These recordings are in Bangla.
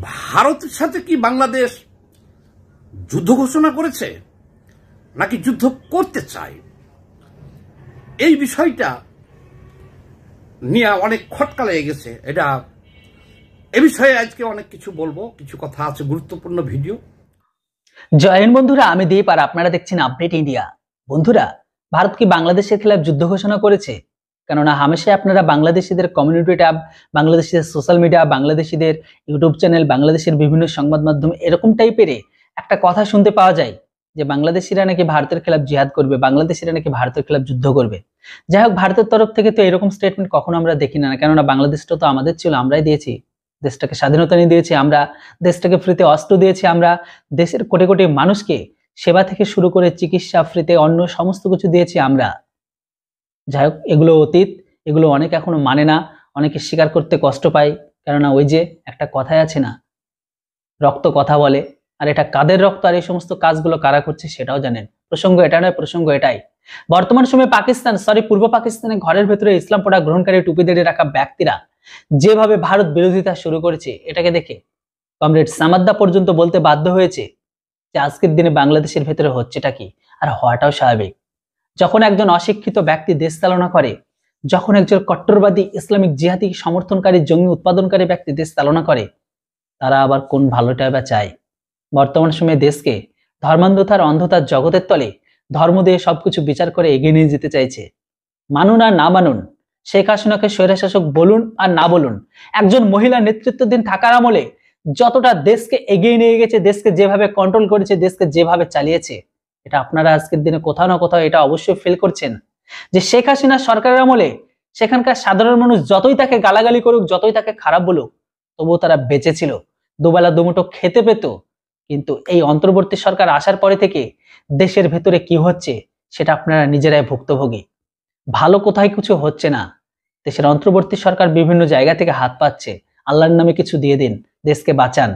ভারতের সাথে কি বাংলাদেশ যুদ্ধ ঘোষণা করেছে নাকি যুদ্ধ করতে চায়? এই বিষয়টা নিয়ে অনেক খটকা লেগে গেছে। এ বিষয়ে আজকে অনেক কিছু বলবো, কিছু কথা আছে, গুরুত্বপূর্ণ ভিডিও। জয় হিন্দ বন্ধুরা, আমি দীপ আর আপনারা দেখছেন আপডেট ইন্ডিয়া। বন্ধুরা, ভারত কি বাংলাদেশের খেলাফ যুদ্ধ ঘোষণা করেছে? কেননা হামেশাই আপনারা বাংলাদেশিদের কমিউনিটি ট্যাব, বাংলাদেশিদের সোশ্যাল মিডিয়া, বাংলাদেশিদের ইউটিউব চ্যানেল, বাংলাদেশের বিভিন্ন সংবাদ মাধ্যম এরকম টাইপের একটা কথা শুনতে পাওয়া যায় যে বাংলাদেশিরা নাকি ভারতের খেলাফ জিহাদ করবে, বাংলাদেশিরা নাকি ভারতের খেলাফ যুদ্ধ করবে। যাই হোক, ভারতের তরফ থেকে তো এরকম স্টেটমেন্ট কখনো আমরা দেখি না, কেননা বাংলাদেশটা তো আমাদের ছিল, আমরাই দিয়েছি, দেশটাকে স্বাধীনতা নিয়ে দিয়েছি আমরা, দেশটাকে ফ্রিতে অস্ত্র দিয়েছি আমরা, দেশের কোটি কোটি মানুষকে সেবা থেকে শুরু করে চিকিৎসা ফ্রিতে, অন্য সমস্ত কিছু দিয়েছি আমরা। যাই হোক, এগুলো অতীত, এগুলো অনেক এখনো মানে না, অনেকে স্বীকার করতে কষ্ট পায়, কেননা ওই যে একটা কথাই আছে না, রক্ত কথা বলে। আর এটা কাদের রক্ত আর এই সমস্ত কাজগুলো কারা করছে সেটাও জানেন। প্রসঙ্গ এটা নয়, প্রসঙ্গ এটাই, বর্তমান সময়ে পাকিস্তান, পূর্ব পাকিস্তানে ঘরের ভেতরে ইসলাম পড়া গ্রহণকারী টুপি দিয়ে রাখা ব্যক্তিরা যেভাবে ভারত বিরোধিতা শুরু করেছে, এটাকে দেখে কমরেড সামাদ্দা পর্যন্ত বলতে বাধ্য হয়েছে যে আজকের দিনে বাংলাদেশের ভেতরে হচ্ছেটা কি, আর হওয়াটাও স্বাভাবিক। যখন একজন অশিক্ষিত ব্যক্তি দেশ চালনা করে, যখন একজন কট্টরবাদী ইসলামিক জিহাদি সমর্থনকারী জঙ্গি উৎপাদনকারী ব্যক্তি দেশ চালনা করে, তারা আবার কোন ভালোটা বা চায়? বর্তমান সময়ে দেশকে ধর্মান্ধতার অন্ধতার জগতের তলে ধর্ম দিয়ে সবকিছু বিচার করে এগিয়ে নিয়ে যেতে চাইছে। মানুন আর না মানুন, শেখ হাসিনাকে স্বৈরশাসক বলুন আর না বলুন, একজন মহিলা নেতৃত্বাধীন থাকার আমলে যতটা দেশকে এগিয়ে নিয়ে গেছে, দেশকে যেভাবে কন্ট্রোল করেছে, দেশকে যেভাবে চালিয়েছে, এটা আপনারা আজকের দিনে কোথাও না কোথাও এটা অবশ্যই ফিল করছেন যে শেখ হাসিনা সরকারের আমলে সেখানকার সাধারণ মানুষ যতই তাকে গালাগালি করুক, যতই তাকে খারাপ বলুক, তবুও তারা বেঁচে ছিল, দুবেলা দুমুঠো খেতে পেত। কিন্তু এই অন্তর্বর্তী সরকার আসার পরে থেকে দেশের ভেতরে কি হচ্ছে সেটা আপনারা নিজেরাই ভুক্তভোগী। ভালো কোথায় কিছু হচ্ছে না, দেশের অন্তর্বর্তী সরকার বিভিন্ন জায়গা থেকে হাত পাচ্ছে, আল্লাহর নামে কিছু দিয়ে দিন, দেশকে বাঁচান।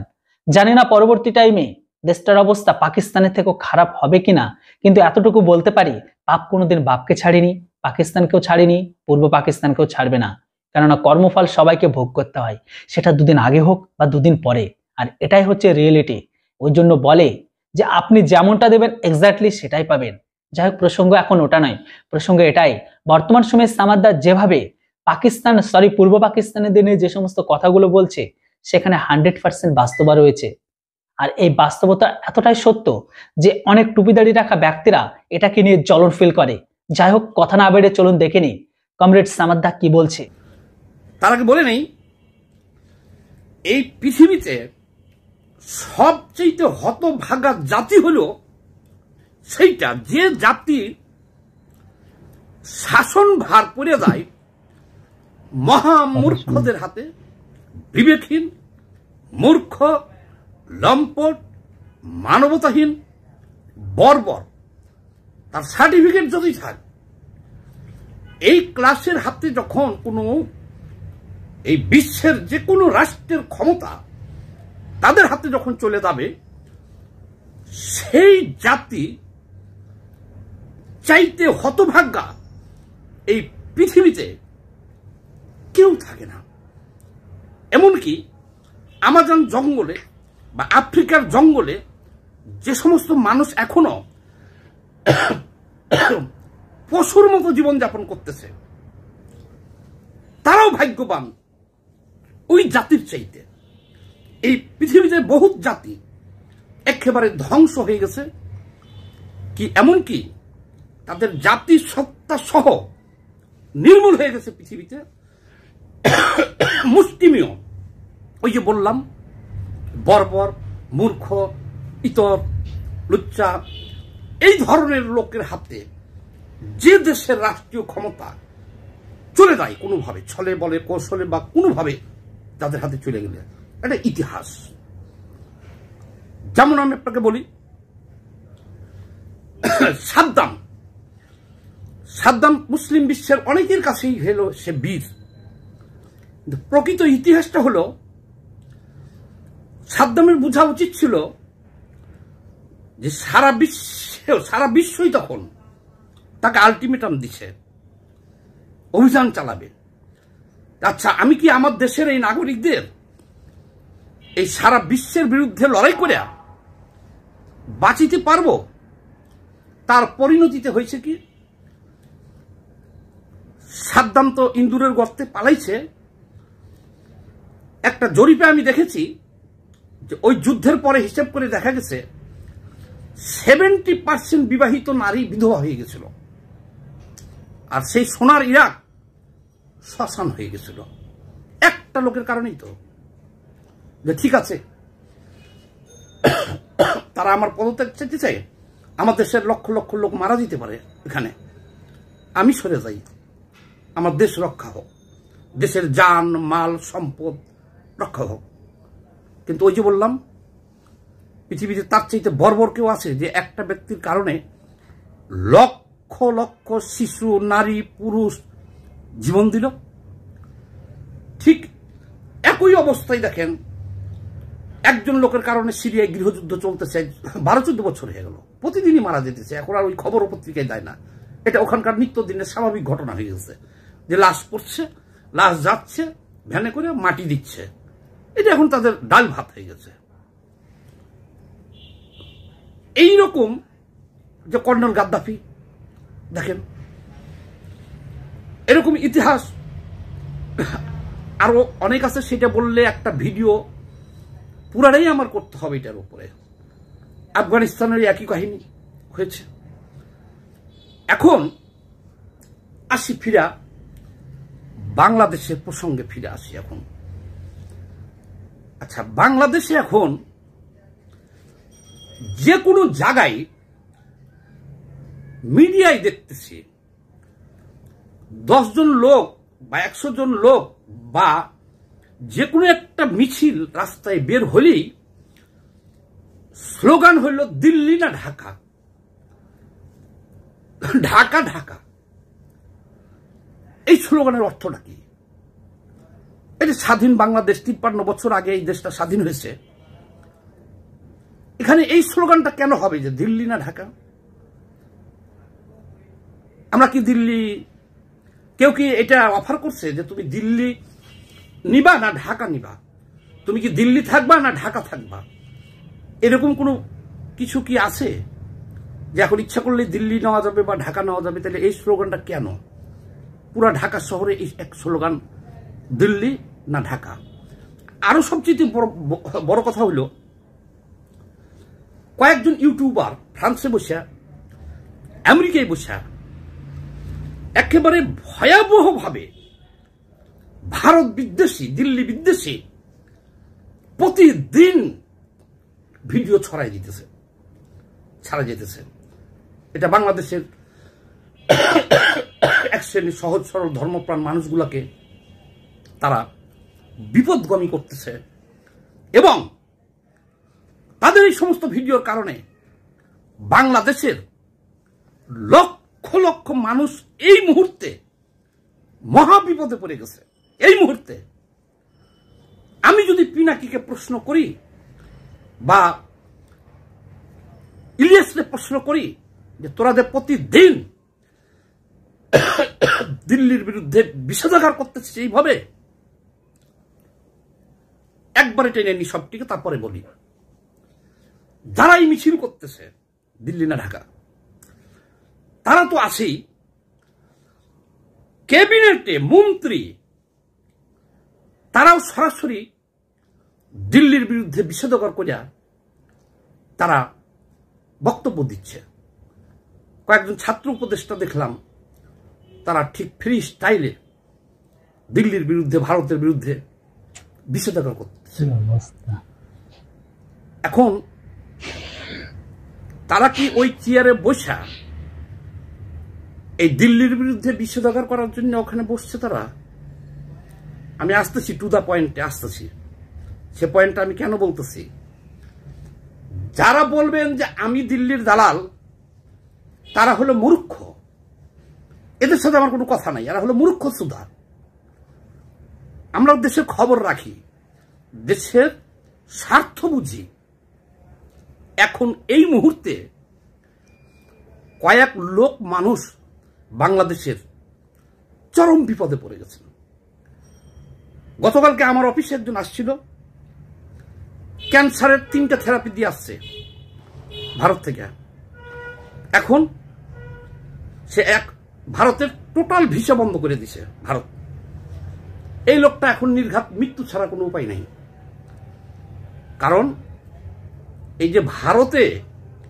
জানি না পরবর্তী টাইমে দেশটার অবস্থা পাকিস্তানের থেকেও খারাপ হবে কিনা, কিন্তু এতটুকু বলতে পারি, পাপ কোনোদিন বাপকে ছাড়েনি, পাকিস্তানকেও ছাড়েনি, পূর্ব পাকিস্তানকেও ছাড়বে না। কেননা কর্মফল সবাইকে ভোগ করতে হয়, সেটা দুদিন আগে হোক বা দুদিন পরে, আর এটাই হচ্ছে রিয়েলিটি। ওই জন্য বলে যে আপনি যেমনটা দেবেন এক্স্যাক্টলি সেটাই পাবেন। যাই হোক, প্রসঙ্গ এখন ওটা নয়, প্রসঙ্গ এটাই, বর্তমান সময়ে সামাদ্দার যেভাবে পাকিস্তান, পূর্ব পাকিস্তানের দিনে যে সমস্ত কথাগুলো বলছে, সেখানে 100% বাস্তবতা রয়েছে। আর এই বাস্তবতা এতটাই সত্য যে অনেক টুপিদাড়ি রাখা ব্যক্তিরা এটাকে নিয়ে জ্বলন ফিল করে। যাই হোক, কথা না বেড়ে চলুন দেখে নিই কমরেড সামাদ্দা কি বলছে। তার আগে বলে নেই, এই পৃথিবীতে সবচেয়ে হতভাগা জাতি হলো সেইটা যে জাতি শাসন ভার পড়ে যায় মহামূর্খদের হাতে, বিবেকহীন, মূর্খ, লম্পট, মানবতাহীন, বর্বর, তার সার্টিফিকেট যদি থাকে, এই ক্লাসের হাতে যখন কোনো এই বিশ্বের যে কোনো রাষ্ট্রের ক্ষমতা তাদের হাতে যখন চলে যাবে, সেই জাতি চাইতে হতভাগ্যা এই পৃথিবীতে কেউ থাকে না। এমনকি আমাজন জঙ্গলে বা আফ্রিকার জঙ্গলে যে সমস্ত মানুষ এখনো পশুর মতো জীবনযাপন করতেছে, তারাও ভাগ্যবান ওই জাতির চাইতে। এই পৃথিবীতে বহুত জাতি একেবারে ধ্বংস হয়ে গেছে, কি এমনকি তাদের জাতি সত্তা সহ নির্মূল হয়ে গেছে পৃথিবীতে। মুষ্টিমেয়, ওই যে বললাম, বর্বর, মূর্খ, ইতর, লুচ্চা, এই ধরনের লোকের হাতে যে দেশের রাষ্ট্রীয় ক্ষমতা চলে যায় কোনোভাবে, ছলে বলে কৌশলে বা কোনোভাবে তাদের হাতে চলে গেলে, এটা ইতিহাস। যেমন আমি আপনাকে বলি, সাদ্দাম মুসলিম বিশ্বের অনেকের কাছেই হলো সে বীর। প্রকৃত ইতিহাসটা হলো, সাদ্দামের বোঝা উচিত ছিল যে সারা বিশ্বই তখন তাকে আলটিমেটাম দিছে, অভিযান চালাবে। আচ্ছা, আমি কি আমার দেশের এই নাগরিকদের এই সারা বিশ্বের বিরুদ্ধে লড়াই করে বাঁচিতে পারবো, তার পরিণতিতে হয়েছে কি, সাদ্দাম তো ইন্দুরের গর্তে পালাইছে। একটা জরিপে আমি দেখেছি যে ওই যুদ্ধের পরে হিসাব করে দেখা গেছে 70% বিবাহিত নারী বিধবা হয়ে গেছিল, আর সেই সোনার ইরাক শ্মশান হয়ে গেছিল একটা লোকের কারণেই। তো যে ঠিক আছে, তারা আমার পদত্যাগ চাইতে চাই, আমার দেশের লক্ষ লক্ষ লোক মারা যেতে পারে এখানে, আমি সরে যাই, আমার দেশ রক্ষা হোক, দেশের জান মাল সম্পদ রক্ষা হোক। কিন্তু ওই যে বললাম, পৃথিবীতে তার চাইতে বর্বর কেউ আছে যে একটা ব্যক্তির কারণে লক্ষ লক্ষ শিশু নারী পুরুষ জীবন দিল? ঠিক একই অবস্থায় দেখেন, একজন লোকের কারণে সিরিয়ায় গৃহযুদ্ধ চলতেছে, 12-14 বছর হয়ে গেল, প্রতিদিনই মারা যেতেছে। এখন আর ওই খবর পত্রিকায় দেয় না, এটা ওখানকার নিত্যদিনের স্বাভাবিক ঘটনা হয়ে গেছে যে লাশ পড়ছে, লাশ যাচ্ছে ভ্যানে করে, মাটি দিচ্ছে, এটা এখন তাদের ডাল ভাত হয়ে গেছে। এইরকম যে কর্নেল গাদ্দাফি দেখেন, এরকম ইতিহাস আরো অনেক আছে, সেটা বললে একটা ভিডিও পুরাটাই আমার করতে হবে এটার উপরে। আফগানিস্তানের একই কাহিনী হয়েছে। এখন আসি ফিরা বাংলাদেশের প্রসঙ্গে ফিরে আসি। এখন আচ্ছা, বাংলাদেশে এখন যে কোনো জায়গায় মিডিয়ায় দেখতেছি 10 জন লোক বা 100 জন লোক বা যে কোনো একটা মিছিল রাস্তায় বের হলেই স্লোগান হইল দিল্লি না ঢাকা, ঢাকা ঢাকা। এই স্লোগানের অর্থটা কি? এই যে স্বাধীন বাংলাদেশ, 53 বছর আগে এই দেশটা স্বাধীন হয়েছে, এখানে এই স্লোগানটা কেন হবে যে দিল্লি না ঢাকা? আমরা কি দিল্লি, কেউ কি এটা অফার করছে যে তুমি দিল্লি নিবা না ঢাকা নিবা, তুমি কি দিল্লি থাকবা না ঢাকা থাকবা? এরকম কোনো কিছু কি আছে যে এখন ইচ্ছা করলে দিল্লি নেওয়া যাবে বা ঢাকা নেওয়া যাবে? তাহলে এই স্লোগানটা কেন? পুরা ঢাকা শহরে এই এক স্লোগান, দিল্লি না ঢাকা। আরো সবচেয়ে বড় কথা হইল, কয়েকজন ইউটিউবার ফ্রান্সে বসে, আমেরিকায় বসে একেবারে ভয়াবহভাবে ভারত বিদ্বেষী, দিল্লি বিদ্বেষী প্রতিদিন ভিডিও ছাড়া যেতেছে। এটা বাংলাদেশের এক শ্রেণীর সহজ সরল ধর্মপ্রাণ মানুষগুলোকে তারা বিপদগামী করতেছে, এবং তাদের এই সমস্ত ভিডিওর কারণে বাংলাদেশের লক্ষ লক্ষ মানুষ এই মুহূর্তে মহা বিপদে পড়ে গেছে। এই মুহূর্তে আমি যদি পিনাকিকে প্রশ্ন করি বা ইলিয়াসকে প্রশ্ন করি যে তোরা যে প্রতিদিন দিল্লির বিরুদ্ধে বিষেধাগার করতেছিস এইভাবে, একবারে টেনে নি সবটিকে, তারপরে বলি যারাই মিছিল করতেছে দিল্লি না ঢাকা, তারা তো আছেই ক্যাবিনেটে মন্ত্রী, তারাও সরাসরি দিল্লির বিরুদ্ধে বিষেধাগার করিয়া তারা বক্তব্য দিচ্ছে। কয়েকজন ছাত্র উপদেষ্টা দেখলাম, তারা ঠিক ফ্রি স্টাইলে দিল্লির বিরুদ্ধে, ভারতের বিরুদ্ধে বিষেধাগার করতেছে। এখন তারা কি ওই চেয়ারে বসা এই দিল্লির বিরুদ্ধে বিষেধাগার করার জন্য ওখানে বসছে? তারা, আমি আসতেছি টু দা পয়েন্টে, আসতেছি। সে পয়েন্টটা আমি কেন বলতেছি, যারা বলবেন যে আমি দিল্লির দালাল, তারা হলো মূর্খ। এদের সাথে আমার কোনো কথা নাই, এরা হলো মূর্খ সুধা। আমরা দেশের খবর রাখি, দেশের স্বার্থ বুঝি। এখন এই মুহূর্তে কয়েক লোক মানুষ বাংলাদেশের চরম বিপদে পড়ে গেছেন। গতকালকে আমার অফিসে একজন আসছিল, ক্যান্সারের 3টা থেরাপি দিয়ে আসছে ভারত থেকে। এখন সে ভারতের টোটাল ভিসা বন্ধ করে দিছে ভারত। এই লোকটা এখন নির্ঘাত মৃত্যু ছাড়া কোনো উপায় নাই। কারণ এই যে ভারতে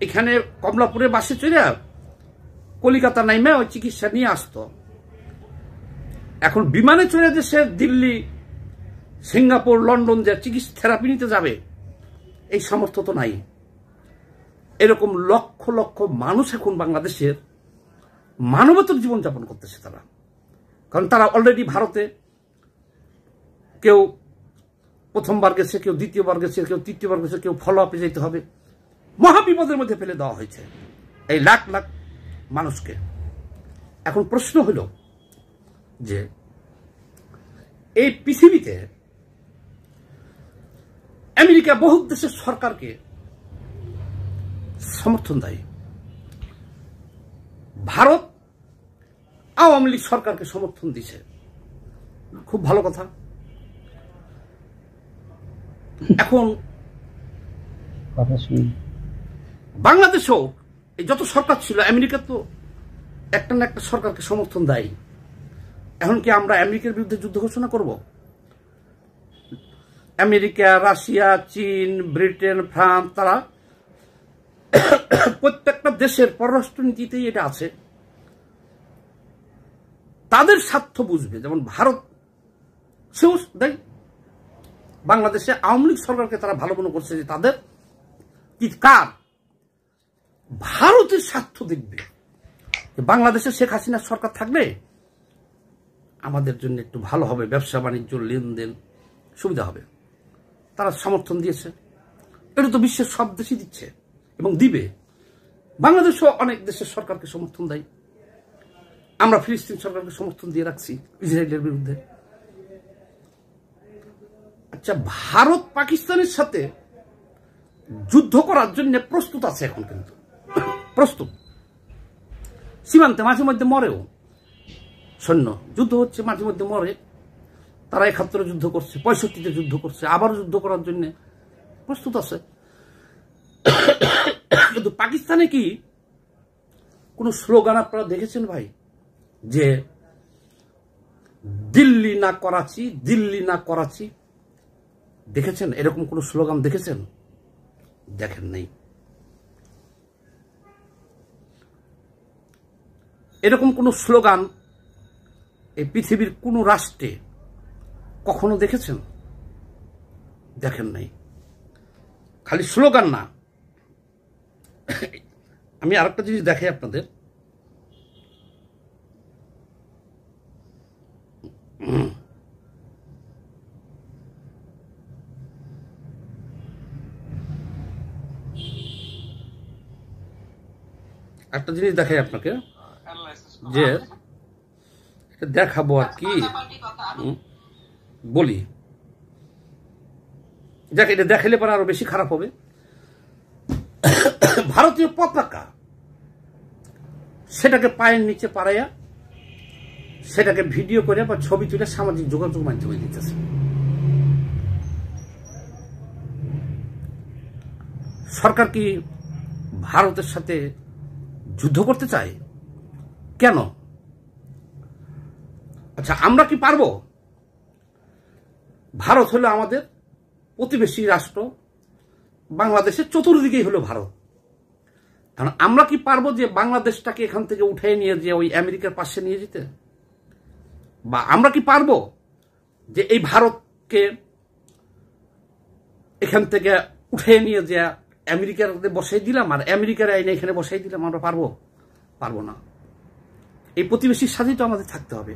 এখানে কমলাপুরে বাসে চলে কলিকাতা নাইমে ওই চিকিৎসা নিয়ে আসতো, এখন বিমানে চলে যে সে দিল্লি, সিঙ্গাপুর, লন্ডন যে চিকিৎসা থেরাপি নিতে যাবে এই সামর্থ্য তো নাই। এরকম লক্ষ লক্ষ মানুষ এখন বাংলাদেশের মানবতর জীবনযাপন করতেছে তারা। কারণ তারা অলরেডি ভারতে কেউ প্রথমবার গেছে, কেউ দ্বিতীয়বার গেছে, কেউ তৃতীয়বার গেছে, কেউ ফলো আপে যেতে হবে। মহাবিপদের মধ্যে ফেলে দেওয়া হয়েছে এই লাখ লাখ মানুষকে। এখন প্রশ্ন হলো যে এই পৃথিবীতে আমেরিকা বহু দেশের সরকারকে সমর্থন দেয়, ভারত আওয়ামী লীগ সরকারকে সমর্থন দিছে। খুব ভালো কথা। এখন বাংলাদেশেও এই যত সরকার ছিল, আমেরিকা তো একটা না একটা সরকারকে সমর্থন দেয়। এখন কি আমরা আমেরিকার বিরুদ্ধে যুদ্ধ ঘোষণা করব? আমেরিকা, রাশিয়া, চীন, ব্রিটেন, ফ্রান্স, তারা প্রত্যেকটা দেশের পররাষ্ট্রনীতিতেই এটা আছে। তাদের স্বার্থ বুঝবে। যেমন ভারত সেও দেয়, বাংলাদেশে আওয়ামী লীগ সরকারকে তারা ভালো মনে করছে যে তাদের কি কার ভারতের স্বার্থ দেখবে। বাংলাদেশে শেখ হাসিনার সরকার থাকলে আমাদের জন্য একটু ভালো হবে, ব্যবসা বাণিজ্য, লেনদেন সুবিধা হবে। তারা সমর্থন দিয়েছে। এটা তো বিশ্বের সব দেশই দিচ্ছে এবং দিবে। বাংলাদেশও অনেক দেশের সরকারকে সমর্থন দেয়। আমরা ফিলিস্তিন সরকারকে সমর্থন দিয়ে রাখছি ইসরায়েলের বিরুদ্ধে। আচ্ছা, ভারত পাকিস্তানের সাথে যুদ্ধ করার জন্য প্রস্তুত আছে এখন, কিন্তু প্রস্তুত। সীমান্তে মাঝে মধ্যে মরেও সৈন্য, যুদ্ধ হচ্ছে, মাঝে মধ্যে মরে। তারা ৭১ যুদ্ধ করছে, ৬৫-তে যুদ্ধ করছে, আবারও যুদ্ধ করার জন্য প্রস্তুত আছে। কিন্তু পাকিস্তানে কি কোনো স্লোগান আপনারা দেখেছেন ভাই? যে দিল্লি না করাচি, দিল্লি না করাচি, দেখেছেন? এরকম কোনো স্লোগান দেখেছেন? দেখেন নাই। এরকম কোনো স্লোগান এই পৃথিবীর কোন রাষ্ট্রে কখনো দেখেছেন? দেখেন নাই। খালি স্লোগান না, আমি আরেকটা জিনিস দেখাই আপনাদের। একটা জিনিস দেখাই আপনাকে, যে দেখাবো আর কি বলি। দেখ, এটা দেখালে পরে আরো বেশি খারাপ হবে। ভারতীয় পতাকা সেটাকে পায়ের নিচে পাড়াইয়া সেটাকে ভিডিও করে বা ছবি তুলে সামাজিক যোগাযোগ মাধ্যমে দিতেছে। সরকার কি ভারতের সাথে যুদ্ধ করতে চায়? কেন? আচ্ছা, আমরা কি পারবো? ভারত হলো আমাদের প্রতিবেশী রাষ্ট্র, বাংলাদেশের চতুর্দিকেই হলো ভারত। কারণ আমরা কি পারবো যে বাংলাদেশটাকে এখান থেকে উঠে নিয়ে যে ওই আমেরিকার পাশে নিয়ে যেতে? বা আমরা কি পারবো যে এই ভারতকে এখান থেকে উঠে নিয়ে যে আমেরিকার বসাই দিলাম আর আমেরিকার আইনে এখানে বসাই দিলাম? আমরা পারবো? পারবো না। এই প্রতিবেশীর সাথেই তো আমাদের থাকতে হবে।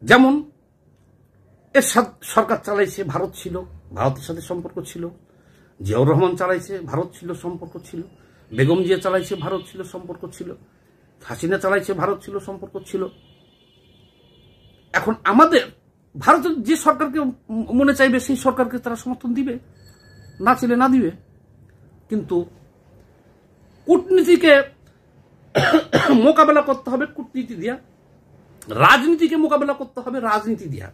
যেমন এরশাদ সরকার চালাইছে, ভারত ছিল, ভারতের সাথে সম্পর্ক ছিল। জিয়াউর রহমান চালাইছে, ভারত ছিল, সম্পর্ক ছিল। বেগম জিয়া চালাইছে, ভারত ছিল, সম্পর্ক ছিল। হাসিনা চালাইছে, ভারত ছিল, সম্পর্ক ছিল। এখন আমাদের ভারতের যে সরকারকে মনে চাইবে সেই সরকারকে তারা সমর্থন দিবে, না ছিলে না দিবে। কিন্তু কূটনীতিকে মোকাবেলা করতে হবে কূটনীতি দিয়া, রাজনীতিকে মোকাবেলা করতে হবে রাজনীতি দিয়া।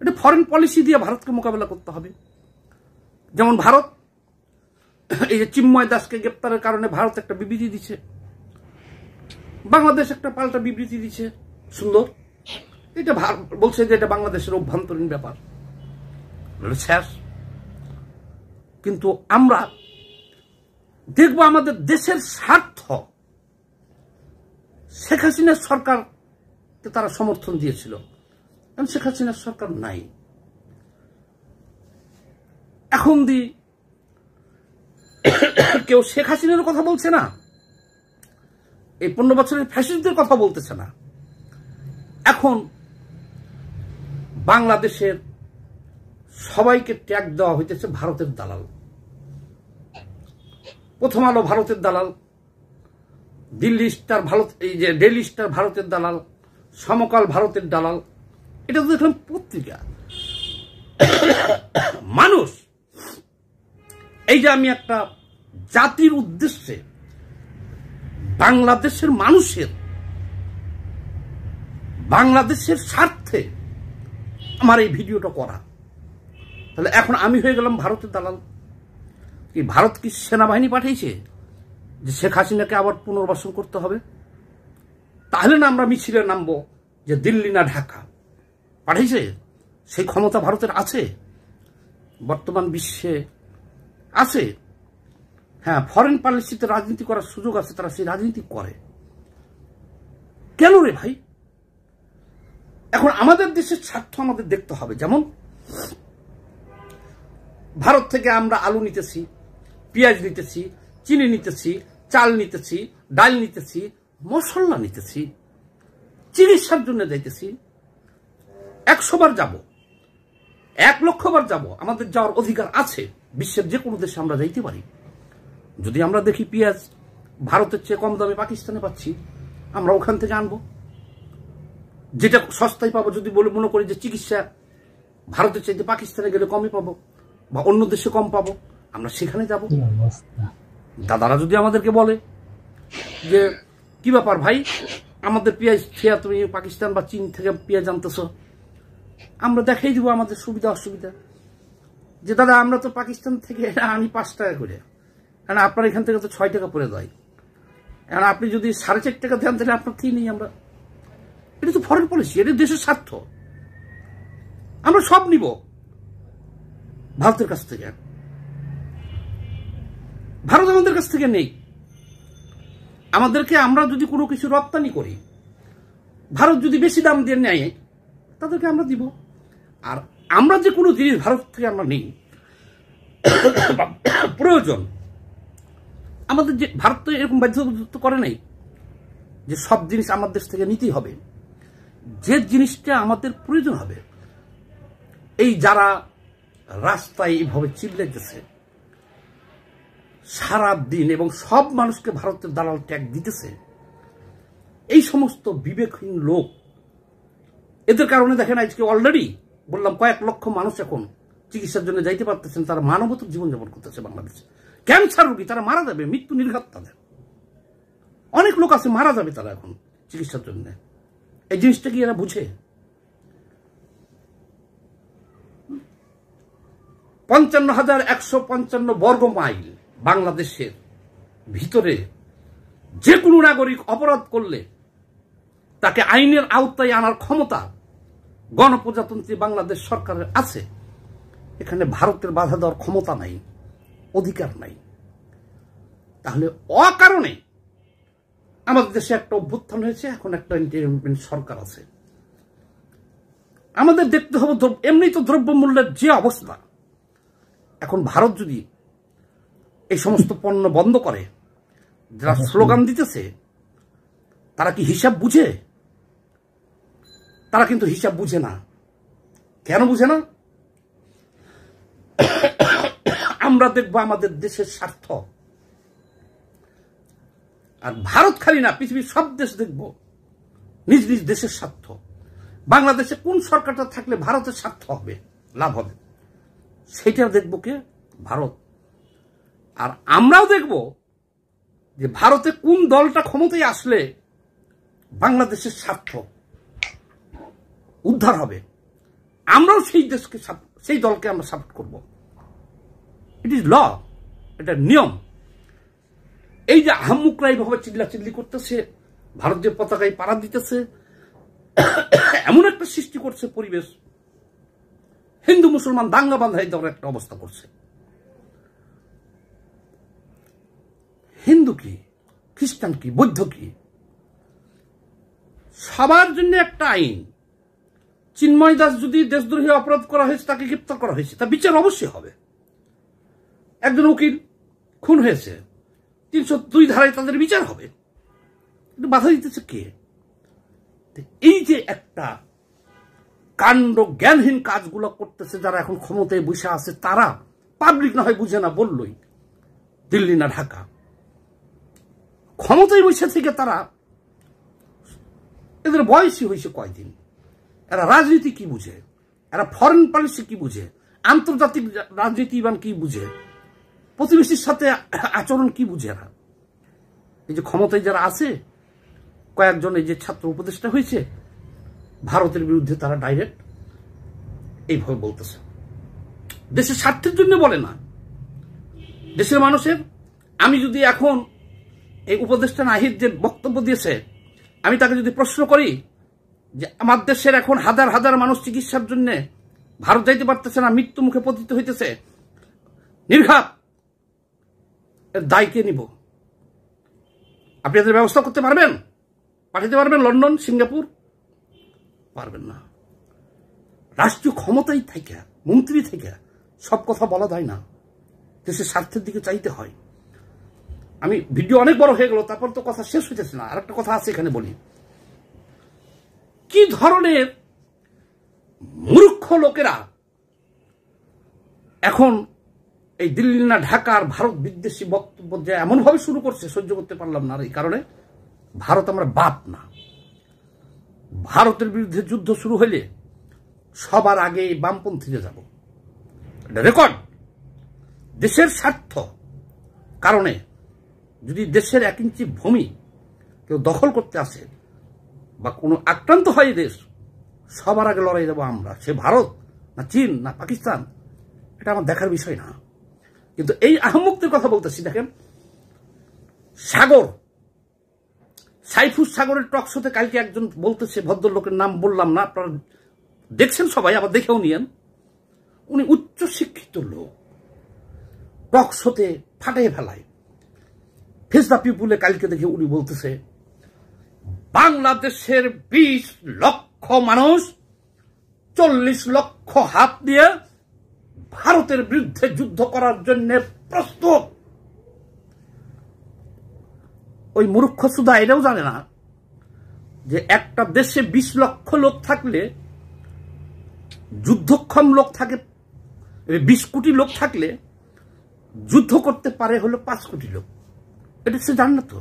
এটা ফরেন পলিসি দিয়ে ভারতকে মোকাবেলা করতে হবে। যেমন ভারত এই যে চিন্ময় দাসকে গ্রেপ্তারের কারণে ভারত একটা বিবৃতি দিচ্ছে, বাংলাদেশ একটা পাল্টা বিবৃতি দিচ্ছে, সুন্দর। এটা বলছে যে এটা বাংলাদেশের অভ্যন্তরীণ ব্যাপার, শেষ। কিন্তু আমরা দেখবো আমাদের দেশের স্বার্থ, শেখ হাসিনার সরকারকে তারা সমর্থন দিয়েছিল, কারণ শেখ হাসিনার সরকার নাই। এখন কেউ শেখ হাসিনার কথা বলছে না, এই 15 বছরের ফ্যাসিস্টদের কথা বলতেছে না। এখন বাংলাদেশের সবাইকে ট্যাগ দেওয়া হইতেছে ভারতের দালাল। প্রথম আলো ভারতের দালাল, দিল্লি স্টার ভারত, এই যে ডেইলি স্টার ভারতের দালাল, সমকাল ভারতের দালাল। এটা তো দেখলাম পত্রিকা। মানুষ এই যে আমি একটা জাতির উদ্দেশ্যে বাংলাদেশের মানুষের, বাংলাদেশের স্বার্থে আমার এই ভিডিওটা করা, তাহলে এখন আমি হয়ে গেলাম ভারতের দালাল। কি ভারত কি সেনাবাহিনী পাঠিয়েছে যে শেখ হাসিনাকে আবার পুনর্বাসন করতে হবে? তাহলে না আমরা মিছিলে নামবো যে দিল্লি না ঢাকা? পাঠিয়েছে? সেই ক্ষমতা ভারতের আছে, বর্তমান বিশ্বে আছে। হ্যাঁ, ফরেন পলিসিতে রাজনীতি করার সুযোগ আছে, তারা সেই রাজনীতি করে। কেন রে ভাই? এখন আমাদের দেশের স্বার্থ আমাদের দেখতে হবে। যেমন ভারত থেকে আমরা আলু নিতেছি, পেঁয়াজ নিতেছি, চিনি নিতেছি, চাল নিতেছি, ডাল নিতেছি, মশলা নিতেছি, চিকিৎসার জন্য যাইতেছি। 100 বার যাব, 1 লক্ষ বার যাব, আমাদের যাওয়ার অধিকার আছে। বিশ্বের যে কোনো দেশে আমরা যাইতে পারি। যদি আমরা দেখি পেঁয়াজ ভারতের চেয়ে কম দামে পাকিস্তানে পাচ্ছি, আমরা ওখান থেকে আনবো। যেটা সস্তায় পাবো, যদি বলে মনে করি যে চিকিৎসা ভারতের চাইতে পাকিস্তানে গেলে কমই পাবো বা অন্য দেশে কম পাবো, আমরা সেখানে যাব। দাদারা যদি আমাদেরকে বলে যে কি ব্যাপার ভাই, আমাদের পেঁয়াজ খেয়া তুমি পাকিস্তান বা চীন থেকে পেঁয়াজ আনতেছ, আমরা দেখাই দিব আমাদের সুবিধা অসুবিধা। যে দাদা আমরা তো পাকিস্তান থেকে আনি 5 টাকা করে, কারণ আপনার এখান থেকে তো 6 টাকা পড়ে দেয়, কারণ আপনি যদি 4.5 টাকা দেন তাহলে আপনার কি নেই। আমরা এটা তো ফরেন পলিসি, এটা দেশের স্বার্থ। আমরা সব নিব ভারতের কাছ থেকে, ভারত আমাদের কাছ থেকে নেই। আমাদেরকে আমরা যদি কোনো কিছু রপ্তানি করি, ভারত যদি বেশি দাম দিয়ে নেয়, তাদেরকে আমরা দিব। আর আমরা যে কোনো জিনিস ভারত থেকে আমরা নেই, প্রয়োজন আমাদের, যে ভারত তো এরকম বাধ্যবাধকতা করে নাই যে সব জিনিস আমার দেশ থেকে নিতেই হবে। যে জিনিসটা আমাদের প্রয়োজন হবে, এই যারা রাস্তায় এইভাবে চিল্লাইতেছে সারা দিন এবং সব মানুষকে ভারতের দালাল ট্যাগ দিতেছে, এই সমস্ত বিবেকহীন লোক, এদের কারণে দেখেন আজকে অলরেডি বললাম কয়েক লক্ষ মানুষ এখন চিকিৎসার জন্য যাইতে পারতেছেন, তারা মানবতার জীবনযাপন করতেছে বাংলাদেশে। ক্যান্সার রোগী তারা মারা যাবে, মৃত্যু নির্ঘাত তাদের। অনেক লোক আছে মারা যাবে তারা এখন চিকিৎসার জন্য। এই জিনিসটা কি এরা বুঝে? 55,155 বর্গ মাইল বাংলাদেশের ভিতরে যে কোনো নাগরিক অপরাধ করলে তাকে আইনের আওতায় আনার ক্ষমতা গণপ্রজাতন্ত্রী বাংলাদেশ সরকারের আছে। এখানে ভারতের বাধা দেওয়ার ক্ষমতা নাই, অধিকার নাই। তাহলে অকারণে আমাদের দেশে একটা অভ্যুত্থান হয়েছে, এখন একটা ইন্টারিম সরকার আছে। আমাদের দেখতে হবে, এমনি তো দ্রব্যমূল্যের যে অবস্থা, এখন ভারত যদি এই সমস্ত পণ্য বন্ধ করে, যারা স্লোগান দিতেছে তারা কি হিসাব বুঝে? তারা কিন্তু হিসাব বুঝে না। কেন বুঝে না? আমরা দেখবো আমাদের দেশের স্বার্থ। আর ভারত খালি না, পৃথিবীর সব দেশ দেখবো নিজ নিজ দেশের স্বার্থ। বাংলাদেশে কোন সরকারটা থাকলে ভারতের স্বার্থ হবে, লাভ হবে, সেটা দেখবো কে? ভারত। আর আমরাও দেখব যে ভারতে কোন দলটা ক্ষমতায় আসলে বাংলাদেশের স্বার্থ উদ্ধার হবে, আমরাও সেই দলকে আমরা সাপোর্ট করব। ইট ইজ ল, এটা নিয়ম। এই যে আহম্মুকরা এইভাবে চিল্লাচিল্লি করতেছে, ভারতীয় পতাকায় পাড়া দিতেছে, এমন একটা সৃষ্টি করছে পরিবেশ, হিন্দু মুসলমান দাঙ্গা বাঁধাই দেওয়ার একটা অবস্থা করছে। হিন্দু কি, খ্রিস্টান কি, বৌদ্ধ কি, সবার জন্য একটা আইন। চিন্ময় দাস যদি দেশদ্রোহী অপরাধ করা হয়েছে, তাকে গ্রেপ্তার করা হয়েছে, তার বিচার অবশ্যই হবে। একজন উকিল খুন হয়েছে, 302 ধারায় তাদের বিচার হবে। বাধা দিতেছে কে? এই যে একটা কাণ্ড জ্ঞানহীন কাজগুলো করতেছে যারা এখন ক্ষমতায় বসে আছে, তারা পাবলিক না হয় বুঝে না, বললই দিল্লি না ঢাকা, ক্ষমতায় বসে থেকে তারা, এদের বয়সই হয়েছে কয়দিন, এরা রাজনীতি কি বুঝে, এরা ফরেন পলিসি কি বুঝে, আন্তর্জাতিক রাজনীতি কি বুঝে, প্রতিবেশীর সাথে আচরণ কি বুঝে এরা। এই যে ক্ষমতায় যারা আছে, কয়েকজন এই যে ছাত্র উপদেষ্টা হয়েছে, ভারতের বিরুদ্ধে তারা ডাইরেক্ট এইভাবে বলতেছে। দেশের স্বার্থের জন্য বলে না, দেশের মানুষের। আমি যদি এখন এই উপদেষ্টা নাহিদ যে বক্তব্য দিয়েছে, আমি তাকে যদি প্রশ্ন করি যে আমার দেশের এখন হাজার হাজার মানুষ চিকিৎসার জন্য ভারত যাইতে পারতেছে না, মৃত্যু মুখে পতিত হইতেছে, নির্ঘাত এর দায় কে নিব? আপনি এদের ব্যবস্থা করতে পারবেন? পাঠাতে পারবেন লন্ডন, সিঙ্গাপুর? পারবেন না। রাষ্ট্রীয় ক্ষমতাই থেকে, মন্ত্রী থেকে সব কথা বলা যায় না, দেশের স্বার্থের দিকে চাইতে হয়। আমি ভিডিও অনেক বড় হয়ে গেল, তারপর তো কথা শেষ হইতেছে না, আর একটা কথা আছে এখানে বলি। কি ধরনের মূর্খ লোকেরা এখন এই দিল্লি না ঢাকার ভারত বিদ্বেষী বক্তব্য যে এমন ভাবে শুরু করছে, সহ্য করতে পারলাম না। আর এই কারণে ভারত আমরা বাপ না। ভারতের বিরুদ্ধে যুদ্ধ শুরু হইলে সবার আগে এই বামপন্থীতে যাব, এটা রেকর্ড। দেশের স্বার্থ কারণে যদি দেশের 1 ইঞ্চি ভূমি কেউ দখল করতে আসে বা কোনো আক্রান্ত হয় দেশ, সবার আগে লড়াই দেবো আমরা। সে ভারত না চীন না পাকিস্তান, এটা আমার দেখার বিষয় না। কিন্তু এই আহম্মুকদের কথা বলতেছি। দেখেন, সাগর, সাইফুস সাগরের টক শোতে কালকে একজন বলতেছে, ভদ্রলোকের নাম বললাম না, আপনারা দেখছেন সবাই, আবার দেখেও নিয়েন। উনি উচ্চ শিক্ষিত লোক, টক শোতে ফাটিয়ে ফেলায়। ফেস দ্য পিপুলে কালকে দেখে উনি বলতেছে, বাংলাদেশের 20 লক্ষ মানুষ 40 লক্ষ হাত দিয়ে ভারতের বিরুদ্ধে যুদ্ধ করার জন্য প্রস্তুত। ওই মূর্খ সুধা এটাও জানে না যে একটা দেশে 20 লক্ষ লোক থাকলে, যুদ্ধক্ষম লোক থাকে 20 কোটি লোক থাকলে, যুদ্ধ করতে পারে হলো 5 কোটি লোক। এটা সে জান না তো।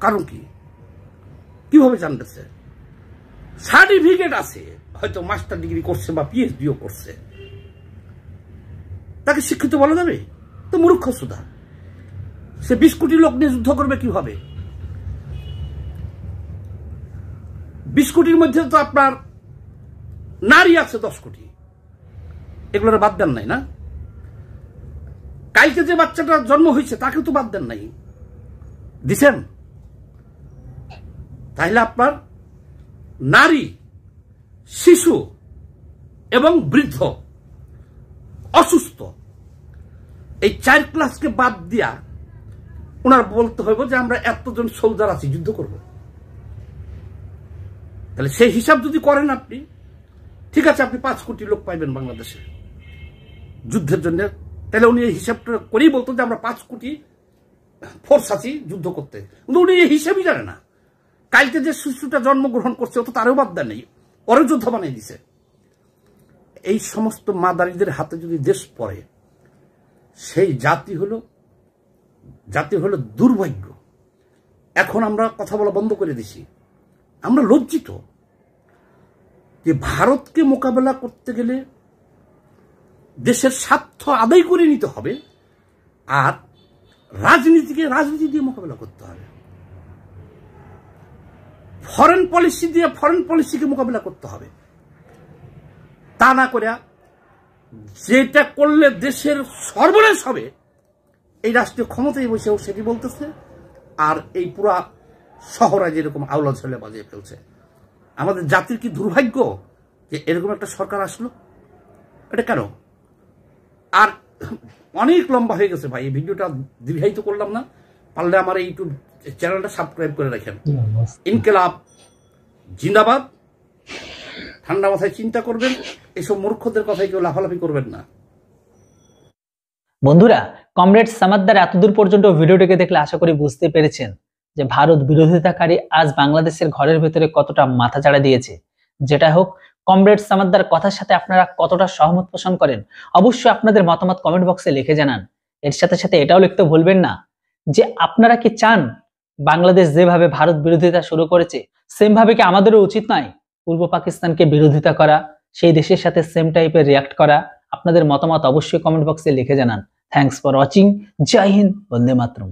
কারণ কি, কিভাবে জানতেছে? সার্টিফিকেট আছে, হয়তো মাস্টার ডিগ্রি করছে বা পিএইচডিও করছে, তাকে শিক্ষিত বলা যাবে? তো মূর্খ সুধা। সে 20 কোটি লোক নিয়ে যুদ্ধ করবে কিভাবে? 20 কোটির মধ্যে তো আপনার নারী আছে 10 কোটি, এগুলোর বাদ দেন নাই না? কালকে যে বাচ্চাটা জন্ম হয়েছে তাকে তো বাদ দেন নাই, দিছেন? তাহলে আপনার নারী, শিশু এবং বৃদ্ধ, অসুস্থ, এই 4 ক্লাসকে বাদ দিয়া ওনার বলতে হইব যে আমরা এতজন সোলজার আছি, যুদ্ধ করব। তাহলে সেই হিসাব যদি করেন আপনি, ঠিক আছে, আপনি 5 কোটি লোক পাইবেন বাংলাদেশে যুদ্ধের জন্য। তাহলে উনি এই হিসাবটা করেই বলতো যে আমরা 5 কোটি ফোর্স আছি যুদ্ধ করতে, কিন্তু উনি এই হিসাবই জানে না। কালকে যে শিশুটা জন্মগ্রহণ করছে, ও তো তারও বাদ দেন নেই, পরে যুদ্ধ বানিয়ে দিছে। এই সমস্ত মাদারিদের হাতে যদি দেশ পড়ে, সেই জাতি হলো দুর্ভাগ্য। এখন আমরা কথা বলা বন্ধ করে দিছি। আমরা লজ্জিত যে ভারতকে মোকাবেলা করতে গেলে দেশের স্বার্থ আদায় করে নিতে হবে, আর রাজনীতিকে রাজনীতি দিয়ে মোকাবেলা করতে হবে, ফরেন পলিসি দিয়ে ফরেন পলিসিকে মোকাবেলা করতে হবে। তা না করে যেটা করলে দেশের সর্বনাশ হবে এই রাষ্ট্রীয় ক্ষমতায় বসেও সেটি বলতেছে, আর এই পুরা শহরে যেরকম আওলা ছেলে বাজিয়ে ফেলছে। আমাদের জাতির কি দুর্ভাগ্য যে এরকম একটা সরকার আসলো? এটা কেন? আর অনেক লম্বা হয়ে গেছে ভাই, এই ভিডিওটা দীর্ঘায়িত করলাম না, পারলে আমার এই ইউটিউব চ্যানেলটা সাবস্ক্রাইব করে রাখেন। ইনকিলাব জিন্দাবাদ। ঠান্ডা মাথায় চিন্তা করবেন, এসব মূর্খদের কথাই কেউ লাফালাফি করবেন না। বন্ধুরা, কমরেড সামাদ্দার এতদূর পর্যন্ত ভিডিওটিকে দেখলে আশা করি বুঝতে পেরেছেন যে ভারত বিরোধিতাকারী আজ বাংলাদেশের ঘরের ভেতরে কতটা মাথাচাড়া দিয়েছে। যেটা হোক, কমরেড সামাদ্দার কথার সাথে আপনারা কতটা সহমত পোষণ করেন অবশ্যই আপনাদের মতামত কমেন্ট বক্সে লিখে জানান। এর সাথে সাথে এটাও লিখতে ভুলবেন না যে আপনারা কি চান বাংলাদেশ যেভাবে ভারত বিরোধিতা শুরু করেছে সেম ভাবে কি আমাদেরও উচিত নয় পূর্ব পাকিস্তানকে বিরোধিতা করা, সেই দেশের সাথে সেম টাইপের রিয়াক্ট করা? আপনাদের মতামত অবশ্যই কমেন্ট বক্সে লিখে জানান। Thanks for watching. জয় হিন্দ, বন্দে মাতরম।